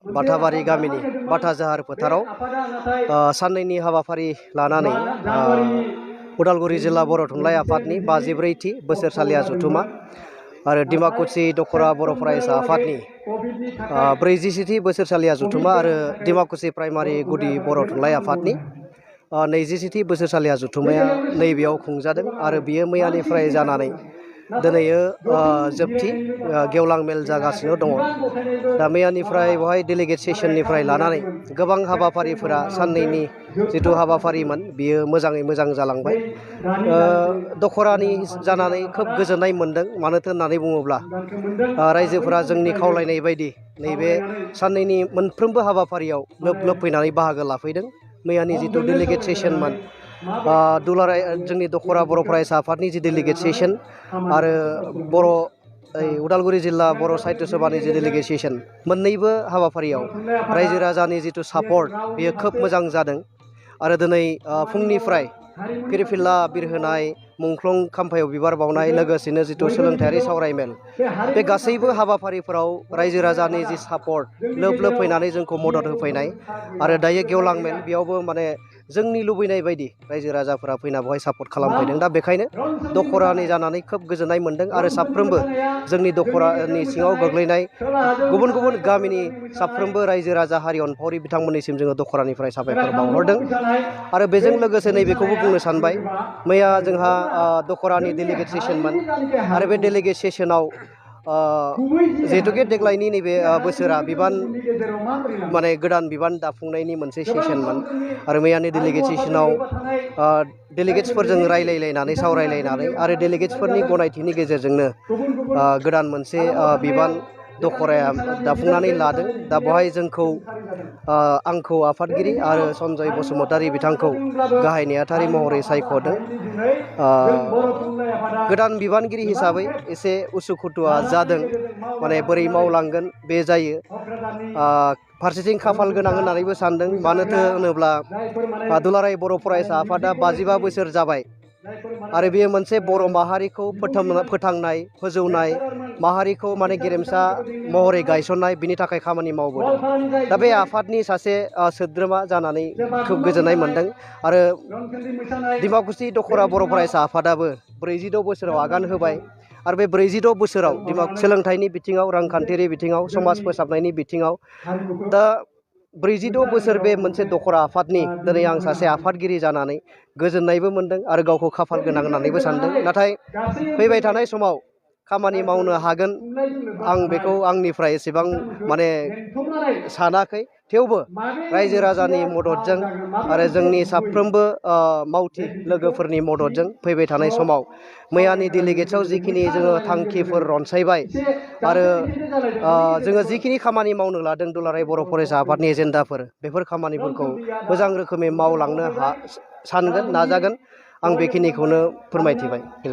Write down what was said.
बाथाबारि गामिनि बाथाजाहार फोथाराव साननैनि हाबाफारि लानानै उदालगुरि जिल्ला बर' थुनलाइ आफादनि 54थि बोसोरसालिया जथुमा आरो डिमाकुसि दखरा बर' फरायसा आफादनि 40थि बोसोरसालिया जथुमा आरो डिमाकुसि प्राइमारि गुदि बर' थुनलाइ आफादनि 20थि बोसोरसालिया जथुमाया नैबेयाव खुंजादों आरो बियो मैयानिफ्राय जानानै दिनैयो जोबथि गेवलां मेल जागासिनो दङ। दा मैयानिफ्राय बेवहाय डेलिगेट सेसननिफ्राय लानानै गोबां हाबाफारिफोरा साननैनि जिथु हाबाफारिमोन बियो मोजाङै मोजां जालांबाय। दखरानि जानानै खोब गोजोननाय मोन्दों। मानोथो होननानै बुङोब्ला रायजोफोरा जोंनि खावलायनाय बायदि नैबे साननैनि मोनफ्रोमबो हाबाफारियाव लोब लोब फैनानै बाहागो लाफैदों। मैयानि जिथु डेलिगेट सेसनमोन दुलाराय जोंनि दखरा बर' फरायसा आफादनि जि डेलिगेट सेसन आरो बर' उदालगुरि जिल्ला बर' साहित्य सभानि जि डेलिगेट सेसन मोननैबो हाबाफारियाव रायजो राजानि जिथु सापर्ट बेयो खोब मोजां जादों। आरो दिनै फुंनिफ्राय फिरफिला बिरहोनाय मुंख्लं खाम्फायाव बिबार बावनाय लोगोसेनो जिथु सोलोंथायारि सावरायमेल बे गासैबो हाबाफारिफोराव रायजो राजानि जि सापर्ट लोब लोब फैनानै जोंखौ मदद होफैनाय आरो दायो गेवलां मेल बेयावबो माने जोंनि लुबैनाय बायदि रायजो राजाफोरा फैना बेवहाय सापर्ट खालामफैदों। दा बेखायनो दखरानि जानानै खोब गोजोननाय मोन्दों आरो साफ्रोमबो जोंनि दखरानि सिङाव गोग्लैनाय गुबुन गुबुन गामिनि साफ्रोमबो रायजो राजा हारि अनफावरि बिथांमोननिसिम जोङो दखरानिफ्राय साबायखर बावहरदों। आरो बेजों लोगोसे नैबेखौबो बुंनो सानबाय मैया जोंहा दखरानि डेलिगेट सेसनमोन आरो बे डेलिगेट सेसनाव जिहेतुके देग्लायनि नैबे बोसोरा बिबान माने गोदान बिबान दाफुंनायनि मोनसे सेसनमोन आरो मैयानि डेलिगेट सेसनाव डेलिगेट्सफोरजों रायलायलायनानै सावरायलायनानै आरो डेलिगेट्सफोरनि गनायथिनि गेजेरजोंनो गोदान मोनसे बिबान दखराया दाफुंनानै लादों। दा बेवहाय जोंखौ आंखौ आफादगिरि आरो सन्जय बसुमतारी बिथांखौ गाहाय नेहाथारि महरै सायख'दों। गोदान बिबानगिरि हिसाबै एसे उसुखुथुआ जादों माने बोरै मावलांगोन बे जायो। फारसेथिं खाफाल गोनां होननानैबो सानदों। मानोथो होनोब्ला दुलाराय बर' फरायसा आफादा 55 बोसोर जाबाय आरो बेयो मोनसे बर' माहारिखौ फोथांनाय फोजौनाय माहारिखौ माने गेरेमसा महरै गायसननाय बिनि थाखाय खामानि मावबोदों। दा बे आफादनि सासे सोद्रोमा जानानै खोब गोजोननाय मोन्दों। आरो डिमाकुसि दखरा बर' फरायसा आफादाबो 46 बोसोराव आगान होबाय आरो बे 46 बोसोराव सोलोंथाइनि बिथिङाव रांखान्थियारि बिथिङाव समाज फोसाबनायनि बिथिङाव दा 46 बोसोर बे मोनसे दखरा आफादनि दिनै आं सासे आफादगिरि जानानै गोजोननायबो मोन्दों आरो गावखौ खाफाल गोनां होननानैबो सानदों। नाथाय फैबाय थानाय समाव खामानि मावनो हागोन आं बेखौ आंनिफ्राय एसेबां माने सानाखै। थेवबो रायजो राजानि मददजों आरो जोंनि साफ्रोमबो मावथि लोगोफोरनि मददजों फैबाय थानाय समाव मैयानि डेलिगेट्सआव जिखिनि जोङो थांखिफोर रनसायबाय आरो जोङो जिखिनि खामानि मावनो लादों दुलाराय बर' फरायसा आफादनि एजेन्डाफोर बेफोर खामानिफोरखौ मोजां रोखोमै मावलांनो सानगोन नाजागोन आं बेखिनिखौनो फोरमायथिबाय।